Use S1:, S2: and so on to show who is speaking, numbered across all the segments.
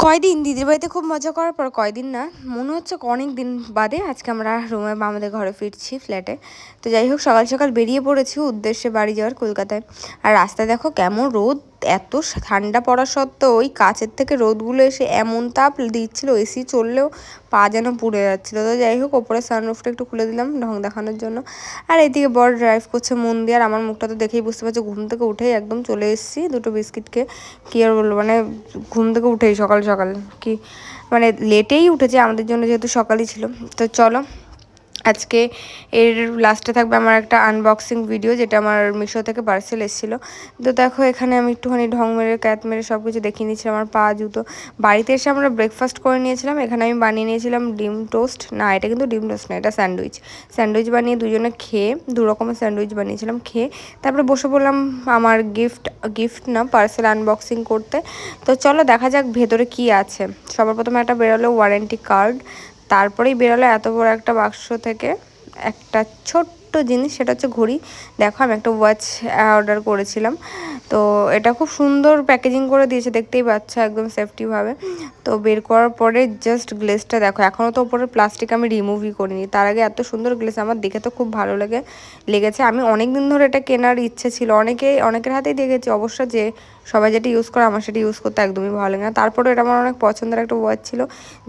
S1: কয়দিন দিদির বাড়িতে খুব মজা করার পর কয়দিন না মনে হচ্ছে অনেক দিন বাদে আজকে আমরা রুমে বা আমাদের ঘরে ফিরছি ফ্ল্যাটে। তো যাই হোক সকাল সকাল বেরিয়ে পড়েছি উদ্দেশ্যে বাড়ি যাওয়ার কলকাতায়। আর রাস্তায় দেখো কেমন রোদ, এত ঠান্ডা পড়া সত্ত্বেও ওই কাছের থেকে রোদগুলো এসে এমন তাপ দিচ্ছিল, এসি চললেও পা যেন পুড়ে যাচ্ছিলো। তো যাই হোক ওপরে সানরুফটা একটু খুলে দিলাম ঢং দেখানোর জন্য। আর এদিকে বড় ড্রাইভ করছে মন দিয়ে, আর আমার মুখটা তো দেখেই বুঝতে পারছো ঘুম থেকে উঠেই একদম চলে এসেছি দুটো বিস্কিট খেয়ে। কী আর বলবো, মানে ঘুম থেকে উঠেই সকাল সকাল কি মানে লেটেই উঠেছে আমাদের জন্য, যেহেতু সকালই ছিল। তো চলো আজকে এর লাস্টে থাকবে আমার একটা আনবক্সিং ভিডিও, যেটা আমার মিশো থেকে পার্সেল এসেছিলো। তো দেখো এখানে আমি একটুখানি ঢং মেরে ক্যাত মেরে সব কিছু দেখিয়ে নিয়েছিলাম আমার পা জুতো। বাড়িতে এসে আমরা ব্রেকফাস্ট করে নিয়েছিলাম, এখানে আমি বানিয়ে নিয়েছিলাম ডিম টোস্ট, না এটা কিন্তু ডিম টোস্ট না, এটা স্যান্ডউইচ বানিয়ে দুজনে খেয়ে, দু রকমের স্যান্ডউইচ বানিয়েছিলাম খেয়ে তারপরে বসে পড়লাম আমার গিফট না পার্সেল আনবক্সিং করতে। তো চলো দেখা যাক ভেতরে কি আছে। সবার প্রথমে একটা বেরোলো ওয়ারেন্টি কার্ড, তারপরেই বেরোলো এত বড় একটা বাক্স থেকে একটা ছোট্ট জিনিস, সেটা হচ্ছে ঘড়ি। দেখো আমি একটা ওয়াচ অর্ডার করেছিলাম, তো এটা খুব সুন্দর প্যাকেজিং করে দিয়েছে, দেখতেই পাচ্ছ একদম সেফটিভাবে। তো বের করার পরে জাস্ট গ্লেসটা দেখো, এখনও তো ওপরের প্লাস্টিক আমি রিমুভই করিনি, তার আগে এত সুন্দর গ্লেস আমার দেখে তো খুব ভালো লেগেছে। আমি অনেক দিন ধরে এটা কেনার ইচ্ছে ছিল, অনেকের হাতেই দেখেছি অবশ্য, যে সবাই যেটা ইউজ করে আমার সেটা ইউজ করতে একদমই ভালো লাগে না। তারপরে এটা আমার অনেক পছন্দের একটা ওয়াচ ছিল,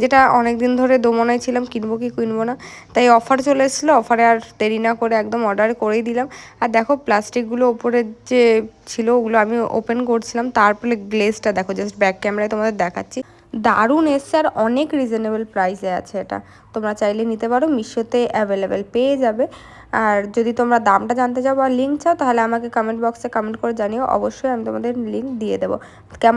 S1: যেটা অনেক দিন ধরে দোমনায় ছিলাম কিনবো কি কিনবো না, তাই অফার চলে এসেছিলো, অফারে আর দেরি না করে একদম অর্ডার করেই দিলাম। আর দেখো প্লাস্টিকগুলো ওপরে যে ছিল ওগুলো আমি ওপেন করছিলাম, তারপরে গ্লেসটা দেখো, জাস্ট ব্যাক ক্যামেরায় তোমাদের দেখাচ্ছি, দারুণ এসছে আর অনেক রিজনেবল প্রাইসে আছে। এটা তোমরা চাইলে নিতে পারো, মিশোতে অ্যাভেলেবেল পেয়ে যাবে। আর যদি তোমরা দামটা জানতে চাও বা লিঙ্ক চাও তাহলে আমাকে কমেন্ট বক্সে কমেন্ট করে জানিও, অবশ্যই আমি তোমাদের লিঙ্ক দিয়ে দেবো। কেমন